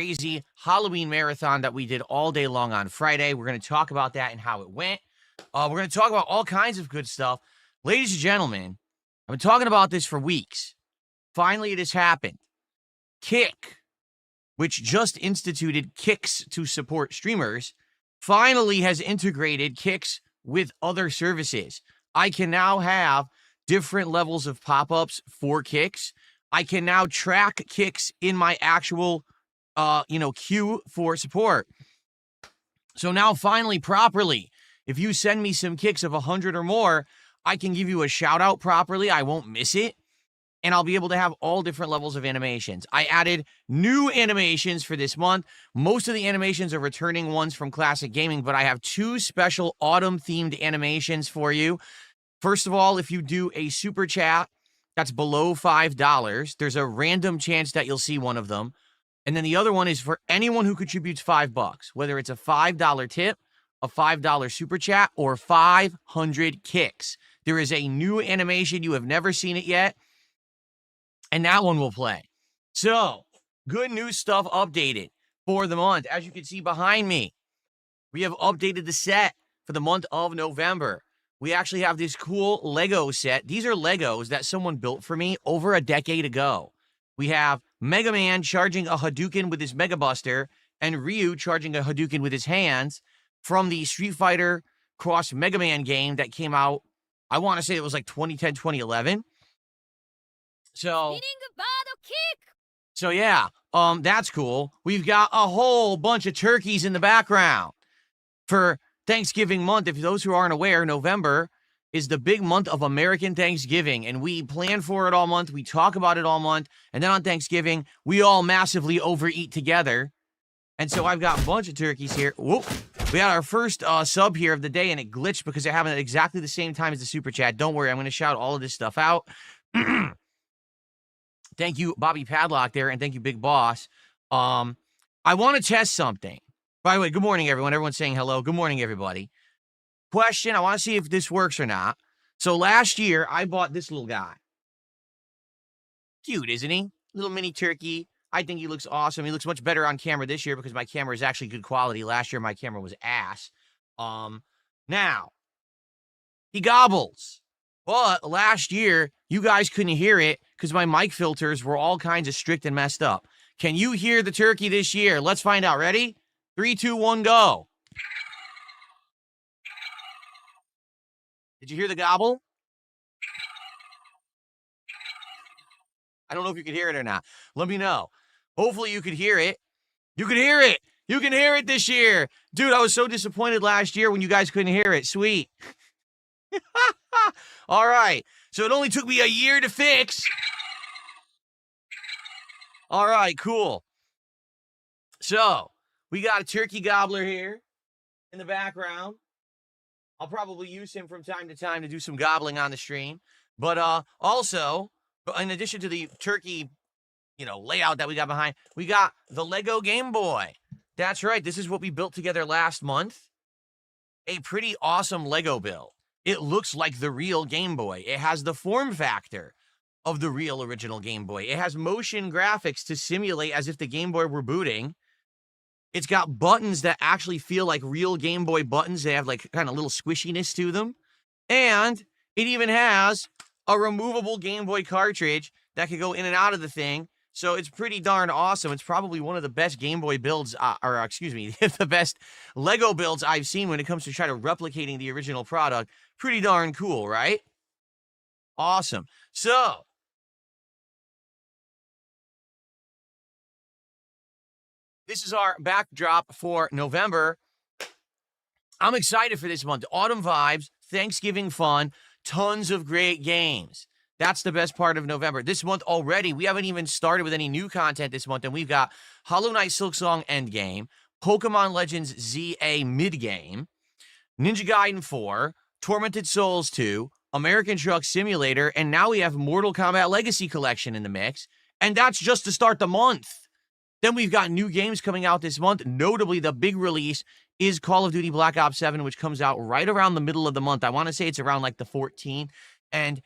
crazy Halloween marathon that we did all day long on Friday. We're going to talk about that and how it went. We're going to talk about all kinds of good stuff. Ladies and gentlemen, I've been talking about this for weeks. Finally, it has happened. Kick, which just instituted Kicks to support streamers, finally has integrated Kicks with other services. I can now have different levels of pop-ups for Kicks. I can now track Kicks in my actual, queue for support. So now finally, properly, if you send me some Kicks of 100 or more, I can give you a shout out properly. I won't miss it. And I'll be able to have all different levels of animations. I added new animations for this month. Most of the animations are returning ones from Classic Gaming, but I have 2 special autumn-themed animations for you. First of all, if you do a super chat that's below $5, there's a random chance that you'll see one of them. And then the other one is for anyone who contributes $5, whether it's a $5 tip, a $5 super chat, or 500 kicks. There is a new animation. You have never seen it yet. And that one will play. So, good news stuff updated for the month. As you can see behind me, we have updated the set for the month of November. We actually have this cool Lego set. These are Legos that someone built for me over a decade ago. We have Mega Man charging a Hadouken with his Mega Buster and Ryu charging a Hadouken with his hands from the Street Fighter Cross Mega Man game that came out, I want to say it was like 2010, 2011. So yeah, that's cool. We've got a whole bunch of turkeys in the background for Thanksgiving month. If those who aren't aware, November is the big month of American Thanksgiving, and we plan for it all month. We talk about it all month, and then on Thanksgiving, we all massively overeat together. And so I've got a bunch of turkeys here. Whoop. We got our first sub here of the day, and it glitched because it happened at exactly the same time as the super chat. Don't worry, I'm going to shout all of this stuff out. Thank you, Bobby Padlock there, and thank you, Big Boss. I want to test something. By the way, good morning, everyone. Everyone's saying hello. Good morning, everybody. Question, I want to see if this works or not. So last year, I bought this little guy. Cute, isn't he? Little mini turkey. I think he looks awesome. He looks much better on camera this year because my camera is actually good quality. Last year, my camera was ass. Now, he gobbles. But last year, you guys couldn't hear it because my mic filters were all kinds of strict and messed up. Can you hear the turkey this year? Let's find out. Ready? 3, 2, 1, go. Did you hear the gobble? I don't know if you could hear it or not. Let me know. Hopefully you could hear it. You could hear it. You can hear it this year. Dude, I was so disappointed last year when you guys couldn't hear it. Sweet. All right. So it only took me a year to fix. All right, cool. So we got a turkey gobbler here in the background. I'll probably use him from time to time to do some gobbling on the stream. But also, in addition to the turkey, layout that we got behind, we got the Lego Game Boy. That's right. This is what we built together last month. A pretty awesome Lego build. It looks like the real Game Boy. It has the form factor of the real original Game Boy. It has motion graphics to simulate as if the Game Boy were booting. It's got buttons that actually feel like real Game Boy buttons. They have like kind of little squishiness to them. And it even has a removable Game Boy cartridge that can go in and out of the thing. So it's pretty darn awesome. It's probably one of the best Game Boy builds, the best Lego builds I've seen when it comes to trying to replicating the original product. Pretty darn cool, right? Awesome. So, this is our backdrop for November. I'm excited for this month. Autumn vibes, Thanksgiving fun, tons of great games. That's the best part of November. This month already, we haven't even started with any new content this month, and we've got Hollow Knight Silksong Endgame, Pokemon Legends ZA Midgame, Ninja Gaiden 4, Tormented Souls 2, American Truck Simulator, and now we have Mortal Kombat Legacy Collection in the mix, and that's just to start the month. Then we've got new games coming out this month. Notably, the big release is Call of Duty Black Ops 7, which comes out right around the middle of the month. I want to say it's around like the 14th, and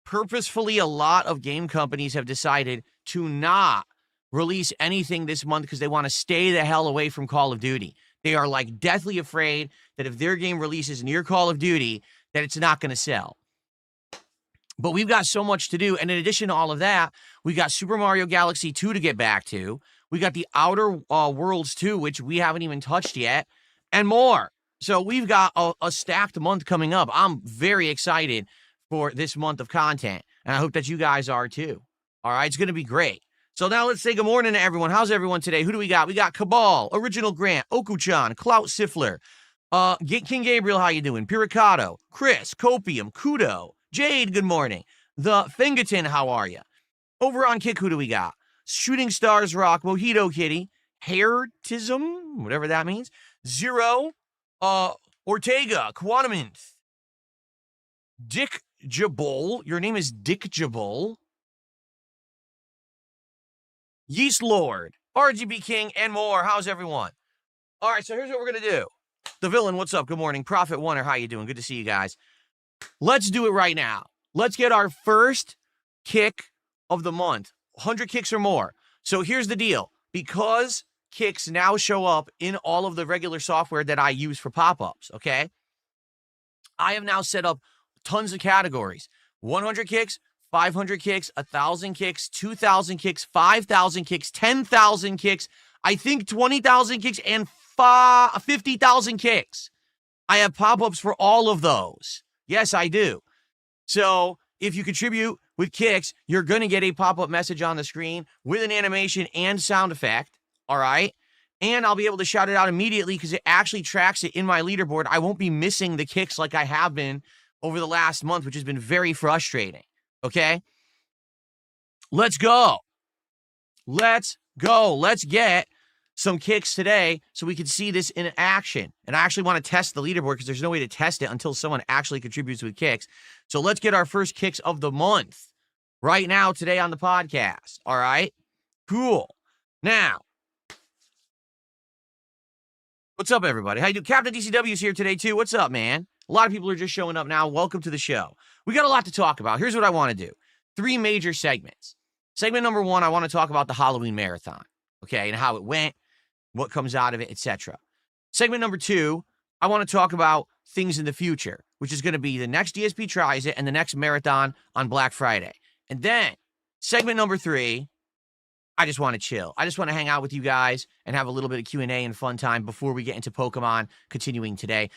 purposefully, a lot of game companies have decided to not release anything this month because they want to stay the hell away from Call of Duty. They are like deathly afraid that if their game releases near Call of Duty, that it's not going to sell. But we've got so much to do. And in addition to all of that, we got Super Mario Galaxy 2 to get back to. We got the Outer Worlds 2, which we haven't even touched yet, and more. So we've got a stacked month coming up. I'm very excited for this month of content, and I hope that you guys are too. All right, it's going to be great. So now let's say good morning to everyone. How's everyone today? Who do we got? We got Cabal, Original Grant, Okuchan, Clout Siffler, King Gabriel, how you doing? Piricato, Chris, Copium, Kudo, Jade, good morning. The Fingerton, how are you? Over on Kick, who do we got? Shooting Stars Rock, Mojito Kitty, Hairtism, whatever that means, Zero, Ortega, Quantumint, Dick Jabol, your name is Dick Jabol, Yeast Lord, RGB King, and more. How's everyone? All right, so here's what we're going to do. The Villain, what's up? Good morning. Prophet Wonder, how you doing? Good to see you guys. Let's do it right now. Let's get our first kick of the month. 100 kicks or more. So here's the deal. Because kicks now show up in all of the regular software that I use for pop-ups, okay? I have now set up tons of categories. 100 kicks, 500 kicks, 1,000 kicks, 2,000 kicks, 5,000 kicks, 10,000 kicks, I think 20,000 kicks, and 50,000 kicks. I have pop-ups for all of those. Yes, I do. So if you contribute with kicks, you're going to get a pop-up message on the screen with an animation and sound effect, all right? And I'll be able to shout it out immediately because it actually tracks it in my leaderboard. I won't be missing the kicks like I have been over the last month, which has been very frustrating, okay? Let's go. Let's go. Let's get some kicks today so we can see this in action. And I actually want to test the leaderboard because there's no way to test it until someone actually contributes with kicks. So let's get our first kicks of the month right now today on the podcast. All right? Cool. Now, what's up, everybody? How you doing? Captain DCW is here today, too. What's up, man? A lot of people are just showing up now. Welcome to the show. We got a lot to talk about. Here's what I want to do. 3 major segments. Segment number 1, I want to talk about the Halloween Marathon, okay, and how it went, what comes out of it, etc. Segment number 2, I want to talk about things in the future, which is going to be the next DSP tries it and the next marathon on Black Friday. And then segment number 3, I just want to chill. I just want to hang out with you guys and have a little bit of Q&A and fun time before we get into Pokemon continuing today.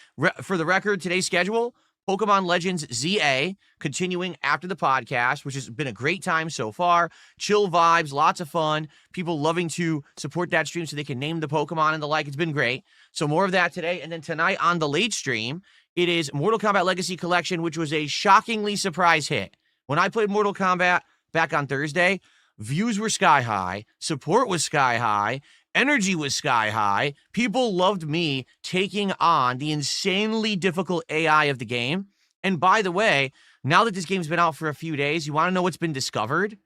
For the record, today's schedule, Pokemon Legends ZA continuing after the podcast, which has been a great time so far. Chill vibes, lots of fun. People loving to support that stream so they can name the Pokemon and the like. It's been great. So more of that today. And then tonight on the late stream, it is Mortal Kombat Legacy Collection, which was a shockingly surprise hit. When I played Mortal Kombat back on Thursday, views were sky high, support was sky high, energy was sky high. People loved me taking on the insanely difficult AI of the game. And by the way, now that this game's been out for a few days, you want to know what's been discovered?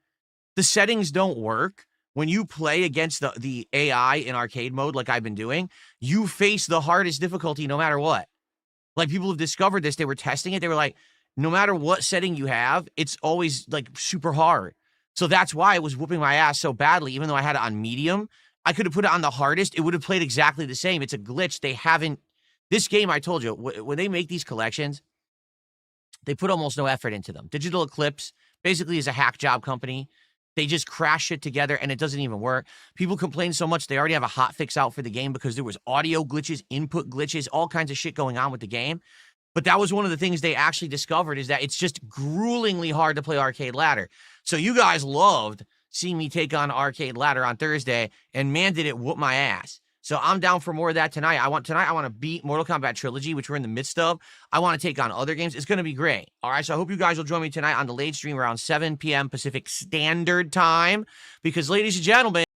The settings don't work. When you play against the AI in arcade mode like I've been doing, you face the hardest difficulty no matter what. Like, people have discovered this. They were testing it. They were like, no matter what setting you have, it's always like super hard. So that's why it was whooping my ass so badly, even though I had it on medium. I could have put it on the hardest. It would have played exactly the same. It's a glitch. They haven't. This game, I told you, when they make these collections, they put almost no effort into them. Digital Eclipse basically is a hack job company. They just crash shit together and it doesn't even work. People complain so much they already have a hot fix out for the game because there was audio glitches, input glitches, all kinds of shit going on with the game. But that was one of the things they actually discovered, is that it's just gruelingly hard to play Arcade Ladder. So you guys loved seeing me take on Arcade Ladder on Thursday, and man, did it whoop my ass. So I'm down for more of that tonight. I want to beat Mortal Kombat Trilogy, which we're in the midst of. I want to take on other games. It's going to be great. All right, so I hope you guys will join me tonight on the late stream around 7 p.m. Pacific Standard Time, because, ladies and gentlemen,